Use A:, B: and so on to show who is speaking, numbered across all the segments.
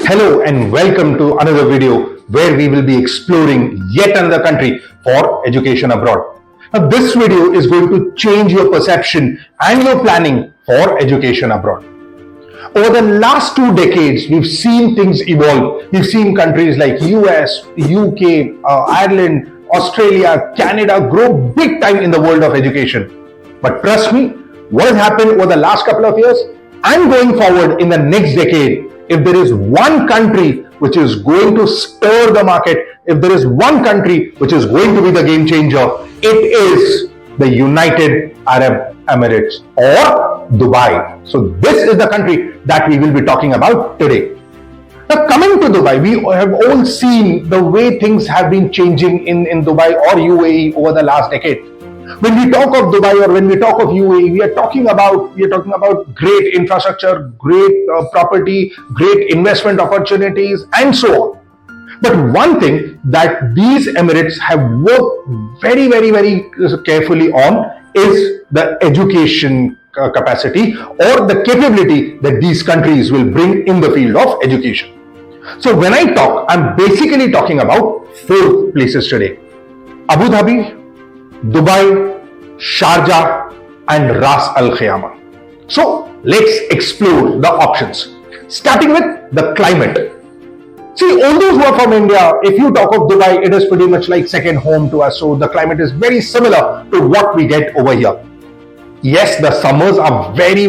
A: Hello and welcome to another video where we will be exploring yet another country for education abroad. Now this video is going to change your perception and your planning for education abroad. Over the last 2 decades, we've seen things evolve. We've seen countries like US, UK, Ireland, Australia, Canada grow big time in the world of education. But trust me, what has happened over the last couple of years and going forward in the next decade, if there is one country which is going to stir the market, if there is one country which is going to be the game changer, it is the United Arab Emirates or Dubai. So this is the country that we will be talking about today. Now coming to Dubai, we have all seen the way things have been changing in Dubai or UAE over the last decade. When we talk of Dubai or when we talk of UAE, we are talking about great infrastructure, great property, great investment opportunities, and so on. But one thing that these Emirates have worked very carefully on is the education capacity or the capability that these countries will bring in the field of education. So when I talk, I'm basically talking about 4 places today: Abu Dhabi, Dubai, Sharjah, and Ras Al Khaimah. So let's explore the options. Starting with the climate. See, all those who are from India, if you talk of Dubai, it is pretty much like second home to us. So the climate is very similar to what we get over here. Yes, the summers are very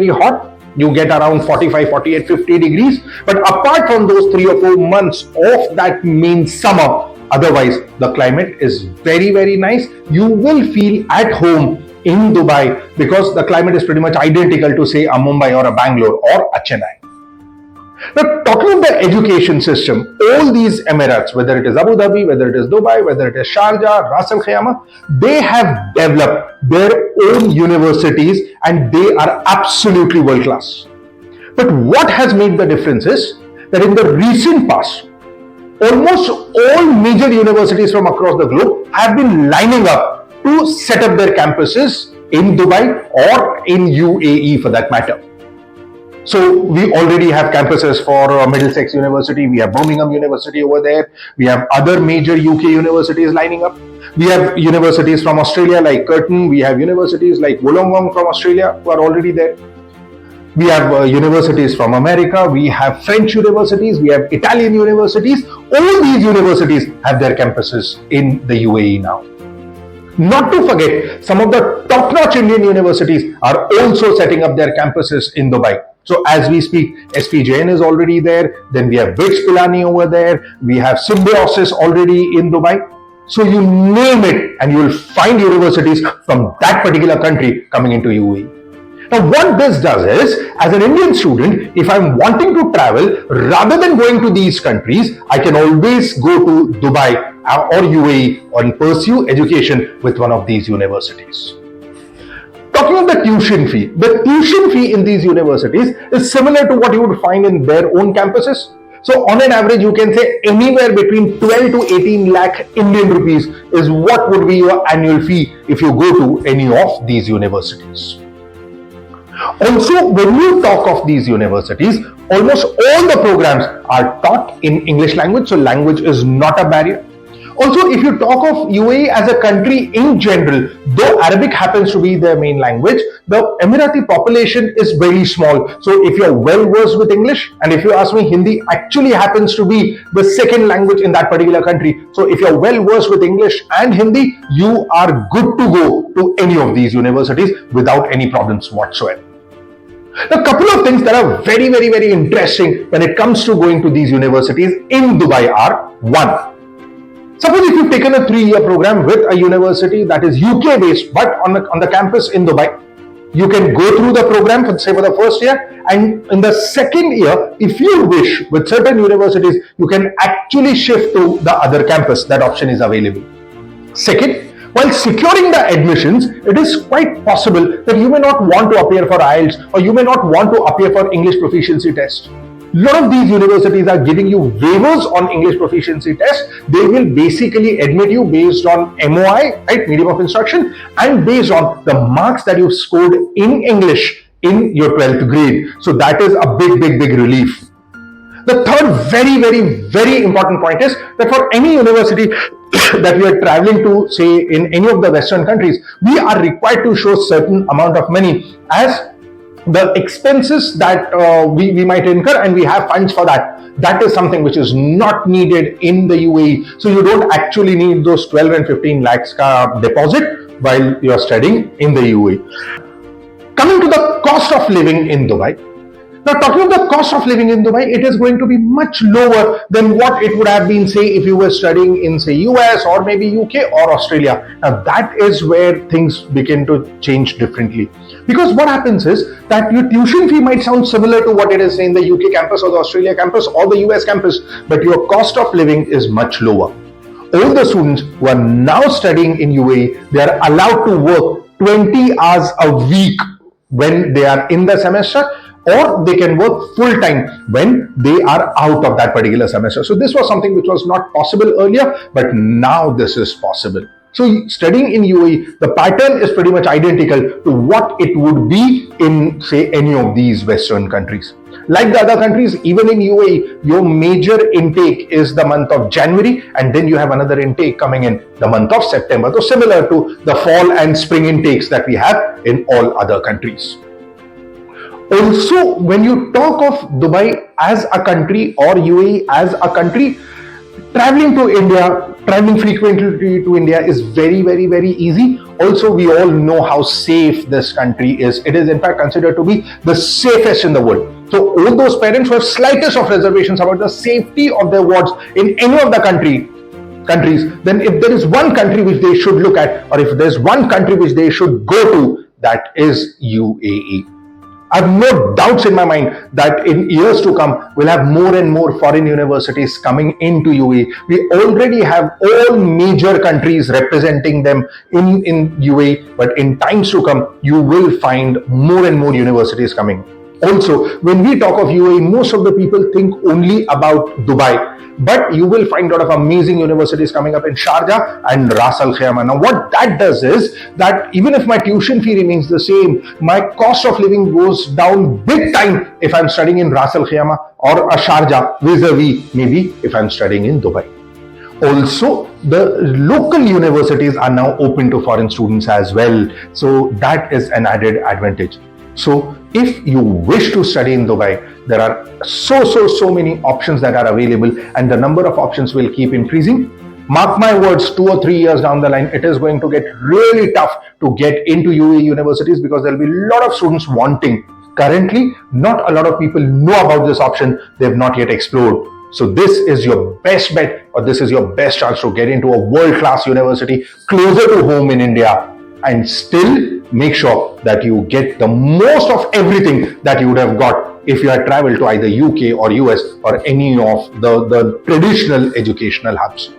A: hot. You get around 45, 48, 50 degrees. But apart from those 3 or 4 months of that main summer, otherwise, the climate is very nice. You will feel at home in Dubai because the climate is pretty much identical to, say, a Mumbai or a Bangalore or a Chennai. Now, talking about the education system, all these Emirates, whether it is Abu Dhabi, whether it is Dubai, whether it is Sharjah, Ras Al Khaimah, they have developed their own universities and they are absolutely world class. But what has made the difference is that in the recent past, almost all major universities from across the globe have been lining up to set up their campuses in Dubai or in UAE for that matter. So we already have campuses for Middlesex University, we have Birmingham University over there, we have other major UK universities lining up. We have universities from Australia like Curtin, we have universities like Wollongong from Australia who are already there. We have universities from America, we have French universities, we have Italian universities. All these universities have their campuses in the UAE now. Not to forget, some of the top-notch Indian universities are also setting up their campuses in Dubai. So as we speak, SPJN is already there, then we have BITS Pilani over there, we have Symbiosis already in Dubai. So you name it and you will find universities from that particular country coming into UAE. Now what this does is, as an Indian student, if I'm wanting to travel, rather than going to these countries, I can always go to Dubai or UAE and pursue education with one of these universities. Talking about the tuition fee in these universities is similar to what you would find in their own campuses. So on an average, you can say anywhere between 12 to 18 lakh Indian rupees is what would be your annual fee if you go to any of these universities. Also, when you talk of these universities, almost all the programs are taught in English language, so language is not a barrier. Also, if you talk of UAE as a country in general, though Arabic happens to be their main language, the Emirati population is very small. So if you're well versed with English, and if you ask me, Hindi actually happens to be the second language in that particular country. So if you're well versed with English and Hindi, you are good to go to any of these universities without any problems whatsoever. A couple of things that are very interesting when it comes to going to these universities in Dubai are: 1, suppose if you've taken a 3-year program with a university that is UK based but on the campus in Dubai, you can go through the program for the first year, and in the second year, if you wish, with certain universities, you can actually shift to the other campus. That option is available. Second, while securing the admissions, it is quite possible that you may not want to appear for IELTS or you may not want to appear for English proficiency test. A lot of these universities are giving you waivers on English proficiency test. They will basically admit you based on MOI, right, medium of instruction, and based on the marks that you've scored in English in your 12th grade. So that is a big relief. The third very important point is that for any university that we are traveling to, say in any of the Western countries, we are required to show certain amount of money as the expenses that we might incur, and we have funds for that. That is something which is not needed in the UAE. So you don't actually need those 12 and 15 lakhs deposit while you are studying in the UAE. Coming to the cost of living in Dubai. Now, talking about the cost of living in Dubai, it is going to be much lower than what it would have been, say, if you were studying in, say, US or maybe UK or Australia. Now, that is where things begin to change differently. Because what happens is that your tuition fee might sound similar to what it is in the UK campus or the Australia campus or the US campus, but your cost of living is much lower. All the students who are now studying in UAE, they are allowed to work 20 hours a week when they are in the semester, or they can work full time when they are out of that particular semester. So this was something which was not possible earlier, but now this is possible. So studying in UAE, the pattern is pretty much identical to what it would be in, say, any of these Western countries. Like the other countries, even in UAE, your major intake is the month of January, and then you have another intake coming in the month of September. So similar to the fall and spring intakes that we have in all other countries. Also, when you talk of Dubai as a country or UAE as a country, traveling to India, traveling frequently to India is very easy. Also, we all know how safe this country is. It is in fact considered to be the safest in the world. So all those parents who have slightest of reservations about the safety of their wards in any of the countries, then if there is one country which they should look at, or if there's one country which they should go to, that is UAE. I have no doubts in my mind that in years to come, we'll have more and more foreign universities coming into UAE. We already have all major countries representing them in UAE, but in times to come, you will find more and more universities coming. Also, when we talk of UAE, most of the people think only about Dubai. But you will find a lot of amazing universities coming up in Sharjah and Ras Al Khaimah. Now, what that does is that even if my tuition fee remains the same, my cost of living goes down big time if I'm studying in Ras Al Khaimah or a Sharjah vis-a-vis maybe if I'm studying in Dubai. Also, the local universities are now open to foreign students as well. So that is an added advantage. So if you wish to study in Dubai, there are so many options that are available, and the number of options will keep increasing. Mark my words, 2 or 3 years down the line, it is going to get really tough to get into UAE universities because there will be a lot of students wanting. Currently, not a lot of people know about this option. They have not yet explored. So this is your best bet, or this is your best chance to get into a world-class university closer to home in India, and still make sure that you get the most of everything that you would have got if you had traveled to either UK or US or any of the traditional educational hubs.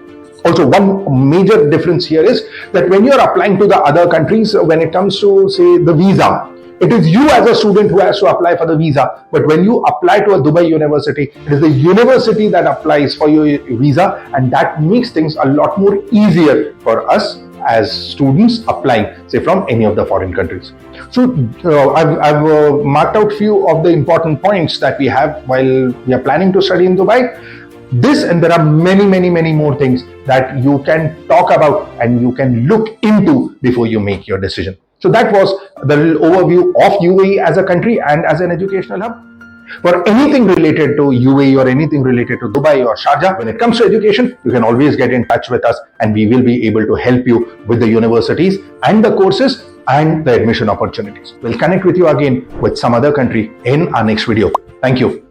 A: Also, one major difference here is that when you are applying to the other countries, when it comes to, say, the visa, it is you as a student who has to apply for the visa. But when you apply to a Dubai university, it is the university that applies for your visa, and that makes things a lot more easier for us as students applying, say, from any of the foreign countries. So I've marked out few of the important points that we have while we are planning to study in Dubai. This, and there are many more things that you can talk about and you can look into before you make your decision. So that was the little overview of UAE as a country and as an educational hub. For anything related to UAE or anything related to Dubai or Sharjah, when it comes to education, you can always get in touch with us, and we will be able to help you with the universities and the courses and the admission opportunities. We'll connect with you again with some other country in our next video. Thank you.